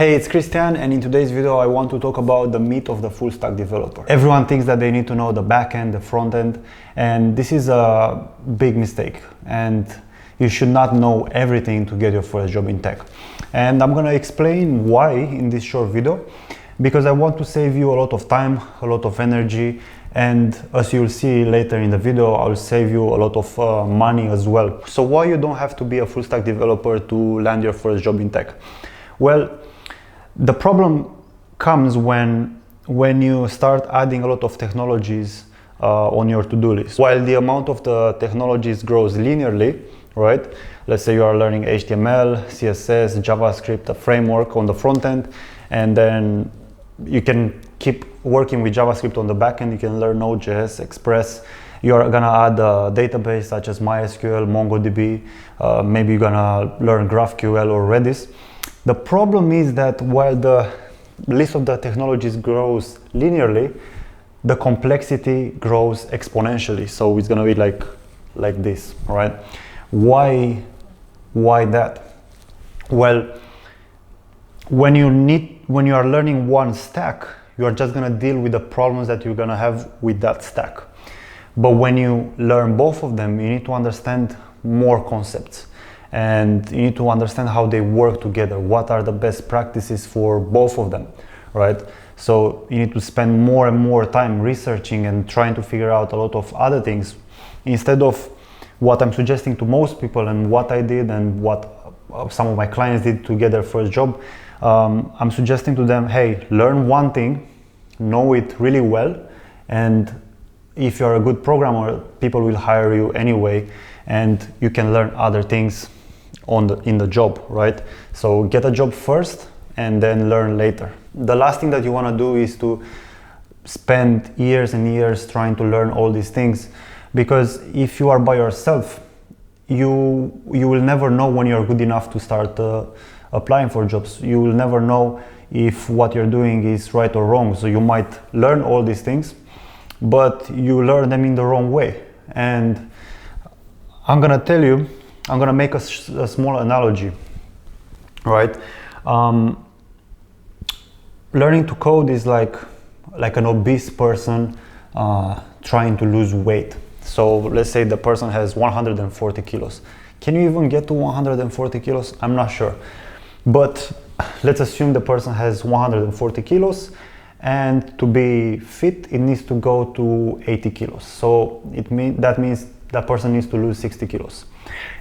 Hey, it's Christian, and in today's video I want to talk about the myth of the full stack developer. Everyone thinks that they need to know the back end, the front end, and this is a big mistake, and you should not know everything to get your first job in tech. And I'm gonna explain why in this short video, because I want to save you a lot of time, a lot of energy, and as you'll see later in the video, I'll save you a lot of money as well. So why you don't have to be a full stack developer to land your first job in tech? Well, the problem comes when you start adding a lot of technologies on your to-do list. While the amount of the technologies grows linearly, right? Let's say you are learning HTML, CSS, JavaScript, a framework on the front end, and then you can keep working with JavaScript on the back end. You can learn Node.js, Express. You're gonna add a database such as MySQL, MongoDB. Maybe you're gonna learn GraphQL or Redis. The problem is that while the list of the technologies grows linearly, the complexity grows exponentially. So it's gonna be like this, right? Why that? Well, when you are learning one stack, you are just gonna deal with the problems that you're gonna have with that stack. But when you learn both of them, you need to understand more concepts. And you need to understand how they work together. What are the best practices for both of them, right? So you need to spend more and more time researching and trying to figure out a lot of other things instead of what I'm suggesting to most people and what I did and what some of my clients did to get their first job. I'm suggesting to them, hey, learn one thing, know it really well, and if you're a good programmer, people will hire you anyway, and you can learn other things in the job, right? So get a job first and then learn later. The last thing that you want to do is to spend years and years trying to learn all these things, because if you are by yourself, you will never know when you're good enough to start applying for jobs. You will never know if what you're doing is right or wrong. So you might learn all these things, but you learn them in the wrong way. And I'm gonna make a small analogy, right? Learning to code is like an obese person trying to lose weight. So let's say the person has 140 kilos. Can you even get to 140 kilos? I'm not sure. But let's assume the person has 140 kilos, and to be fit, it needs to go to 80 kilos. So that means that person needs to lose 60 kilos.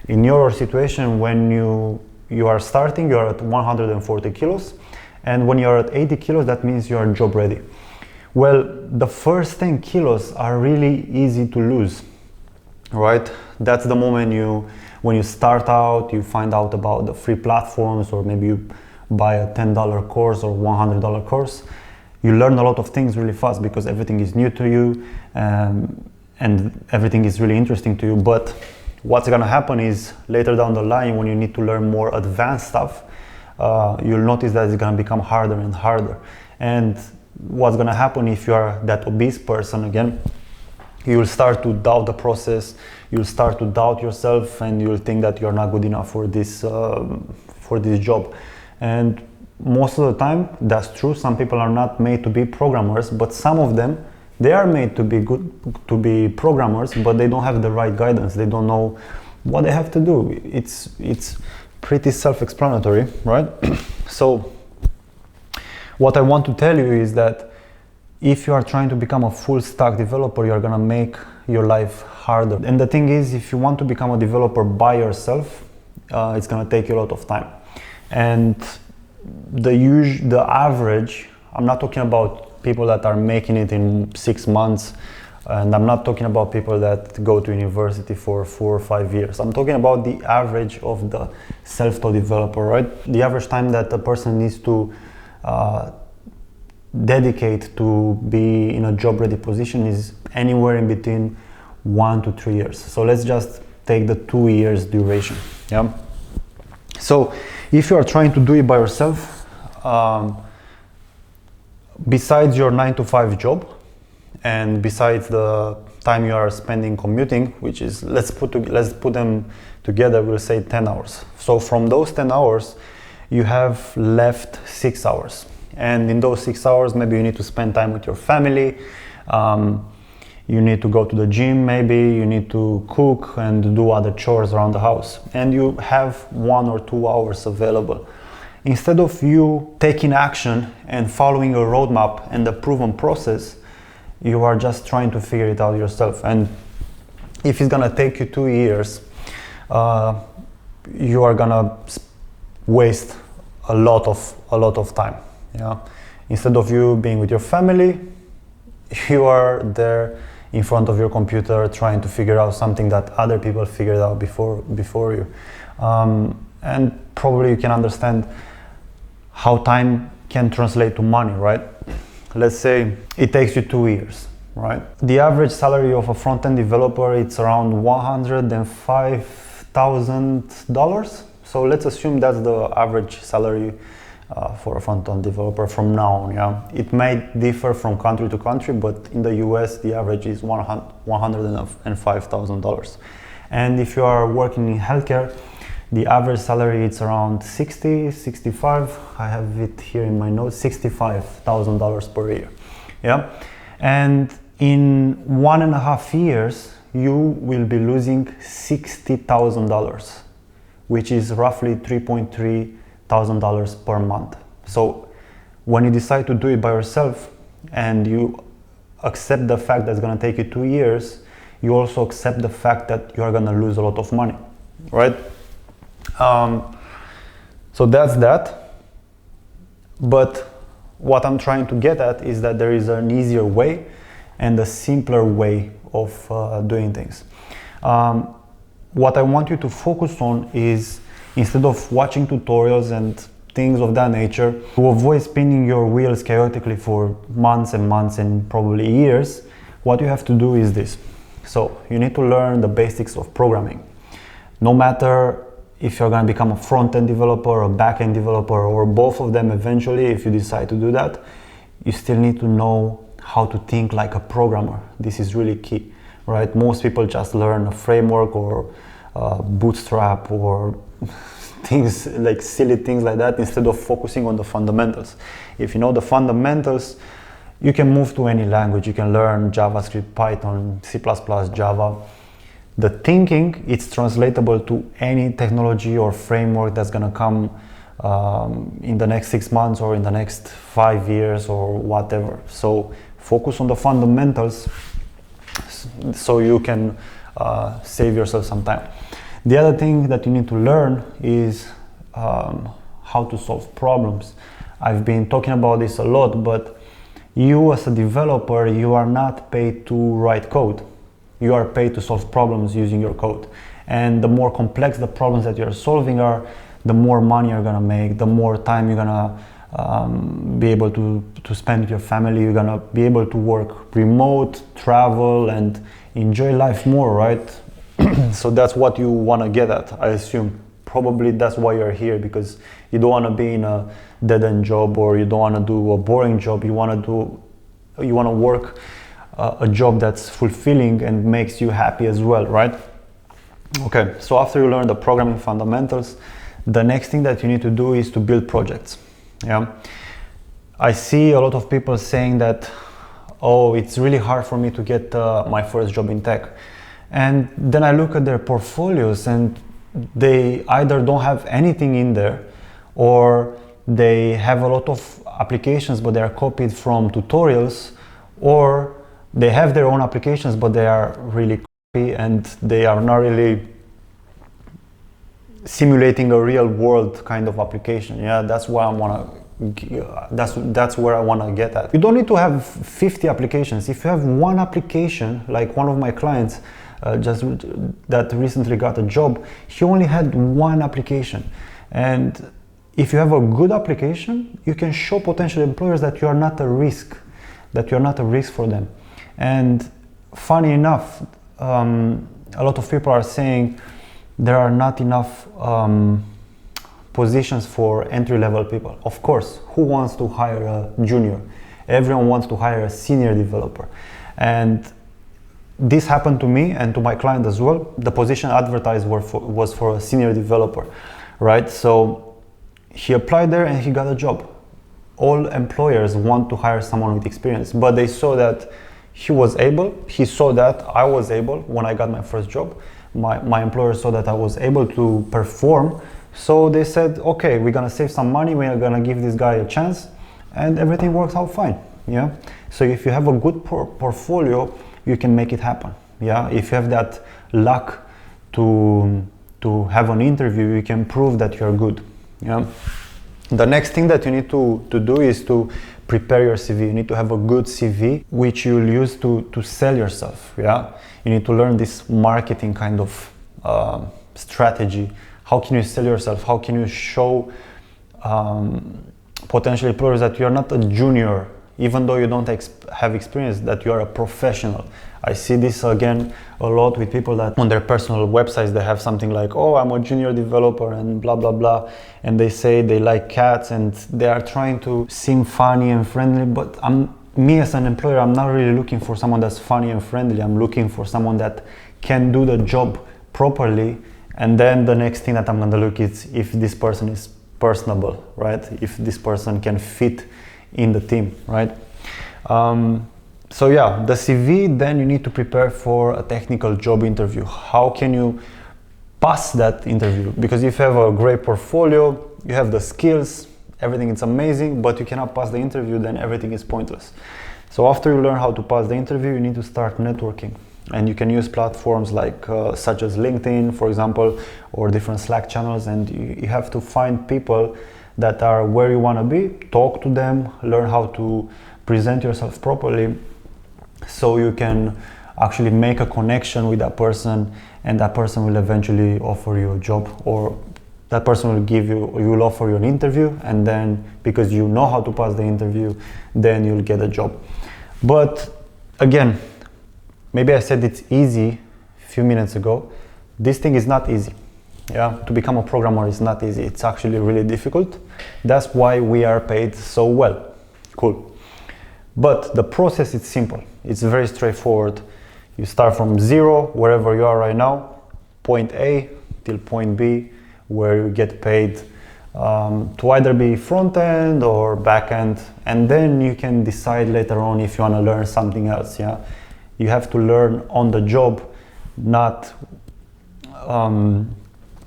In your situation, when you are starting, you're at 140 kilos, and when you're at 80 kilos, that means you're job ready. Well, the first 10 kilos are really easy to lose, right? That's the moment when you start out, you find out about the free platforms, or maybe you buy a $10 course or $100 course. You learn a lot of things really fast because everything is new to you, and everything is really interesting to you. But what's gonna happen is later down the line, when you need to learn more advanced stuff, you'll notice that it's gonna become harder and harder. And what's gonna happen if you are that obese person again, you'll start to doubt the process, you'll start to doubt yourself, and you'll think that you're not good enough for this job. And most of the time, that's true. Some people are not made to be programmers, but some of them, they are made to be programmers, but they don't have the right guidance. They don't know what they have to do. It's pretty self-explanatory, right? So what I want to tell you is that if you are trying to become a full stack developer, you're gonna make your life harder. And the thing is, if you want to become a developer by yourself, it's gonna take you a lot of time. And the average, I'm not talking about people that are making it in 6 months, and I'm not talking about people that go to university for 4 or 5 years. I'm talking about the average of the self-taught developer, right? The average time that a person needs to dedicate to be in a job-ready position is anywhere in between 1 to 3 years. So let's just take the 2 years duration. Yeah. So if you are trying to do it by yourself, besides your 9 to 5 job, and besides the time you are spending commuting, which is, let's put them together, we'll say 10 hours. So from those 10 hours, you have left 6 hours. And in those 6 hours, maybe you need to spend time with your family. You need to go to the gym, maybe you need to cook and do other chores around the house. And you have 1 or 2 hours available. Instead of you taking action and following a roadmap and the proven process, you are just trying to figure it out yourself. And if it's gonna take you 2 years, you are gonna waste a lot of time. Yeah. Instead of you being with your family, you are there in front of your computer trying to figure out something that other people figured out before you. And probably you can understand how time can translate to money, right? Let's say it takes you 2 years, right? The average salary of a front-end developer, it's around $105,000. So let's assume that's the average salary for a front-end developer from now on. Yeah, it may differ from country to country, but in the US the average is $105,000. And if you are working in healthcare, the average salary is around 65. I have it here in my notes, $65,000 per year. Yeah, and in 1.5 years you will be losing $60,000, which is roughly $3,300 per month. So when you decide to do it by yourself and you accept the fact that it's going to take you 2 years, you also accept the fact that you are going to lose a lot of money, right? So that's that. But what I'm trying to get at is that there is an easier way and a simpler way of doing things. What I want you to focus on is, instead of watching tutorials and things of that nature, to avoid spinning your wheels chaotically for months and months and probably years, what you have to do is this. So you need to learn the basics of programming. No matter if you're going to become a front-end developer or a back-end developer or both of them eventually, if you decide to do that, you still need to know how to think like a programmer. This is really key, right? Most people just learn a framework or Bootstrap or things like silly things like that instead of focusing on the fundamentals. If you know the fundamentals, you can move to any language. You can learn JavaScript, Python, C++, Java. The thinking, it's translatable to any technology or framework that's going to come in the next 6 months or in the next 5 years or whatever. So focus on the fundamentals so you can save yourself some time. The other thing that you need to learn is how to solve problems. I've been talking about this a lot, but you as a developer, you are not paid to write code. You are paid to solve problems using your code. And the more complex the problems that you're solving are, the more money you're gonna make, the more time you're gonna be able to spend with your family. You're gonna be able to work remote, travel, and enjoy life more, right? So that's what you wanna get at, I assume. Probably that's why you're here, because you don't wanna be in a dead-end job or you don't wanna do a boring job. You wanna work a job that's fulfilling and makes you happy as well, right? Okay, so after you learn the programming fundamentals, the next thing that you need to do is to build projects. Yeah, I see a lot of people saying that, oh, it's really hard for me to get my first job in tech. And then I look at their portfolios and they either don't have anything in there, or they have a lot of applications but they are copied from tutorials, or they have their own applications but they are really copy and they are not really simulating a real world kind of application. Yeah, that's why that's where I want to get at. You don't need to have 50 applications. If you have one application, like one of my clients that recently got a job, he only had one application. And if you have a good application, you can show potential employers that you are not a risk, for them. And funny enough, a lot of people are saying there are not enough positions for entry-level people. Of course, who wants to hire a junior? Everyone wants to hire a senior developer. And this happened to me and to my client as well. The position advertised was for a senior developer, right? So he applied there and he got a job. All employers want to hire someone with experience, but they saw that he was able, he saw that I was able when I got my first job. My employer saw that I was able to perform, so they said, okay, we're gonna save some money, we're gonna give this guy a chance, and everything works out fine. Yeah. So if you have a good portfolio, you can make it happen. Yeah. If you have that luck to have an interview, you can prove that you're good. Yeah. The next thing that you need to do is to prepare your CV. You need to have a good CV which you'll use to sell yourself. Yeah. You need to learn this marketing kind of strategy. How can you sell yourself? How can you show potential employers that you're not a junior, even though you don't have experience, that you are a professional. I see this again a lot with people that on their personal websites they have something like, oh, I'm a junior developer and blah blah blah, and they say they like cats and they are trying to seem funny and friendly, but me as an employer, I'm not really looking for someone that's funny and friendly. I'm looking for someone that can do the job properly, and then the next thing that I'm going to look is if this person is personable, right? If this person can fit in the team, right? So yeah, the CV, then you need to prepare for a technical job interview. How can you pass that interview? Because if you have a great portfolio, you have the skills, everything is amazing, but you cannot pass the interview, then everything is pointless. So after you learn how to pass the interview, you need to start networking. And you can use platforms like such as LinkedIn, for example, or different Slack channels, and you have to find people that are where you want to be, talk to them, learn how to present yourself properly, so you can actually make a connection with that person, and that person will eventually offer you a job, or that person will offer you an interview, and then because you know how to pass the interview, then you'll get a job. But again, maybe I said it's easy a few minutes ago. This thing is not easy. Yeah, to become a programmer is not easy. It's actually really difficult. That's why we are paid so well. Cool. But the process is simple. It's very straightforward. You start from zero, wherever you are right now, point A till point B, where you get paid to either be front end or back end, and then you can decide later on if you want to learn something else. Yeah, you have to learn on the job, not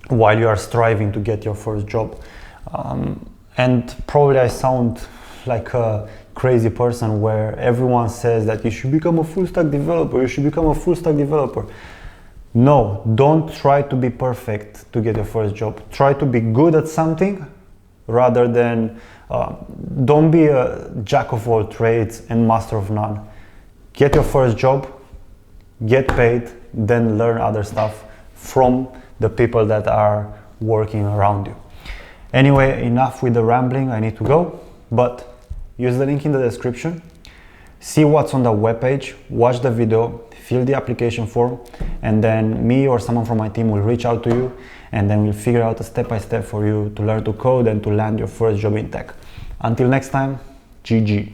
while you are striving to get your first job. And probably I sound like a crazy person where everyone says that you should become a full stack developer, you should become a full stack developer. No, don't try to be perfect to get your first job. Try to be good at something rather than, don't be a jack of all trades and master of none. Get your first job, get paid, then learn other stuff from the people that are working around you. Anyway, enough with the rambling, I need to go, but use the link in the description, see what's on the webpage, watch the video, fill the application form, and then me or someone from my team will reach out to you, and then we'll figure out a step-by-step for you to learn to code and to land your first job in tech. Until next time, GG.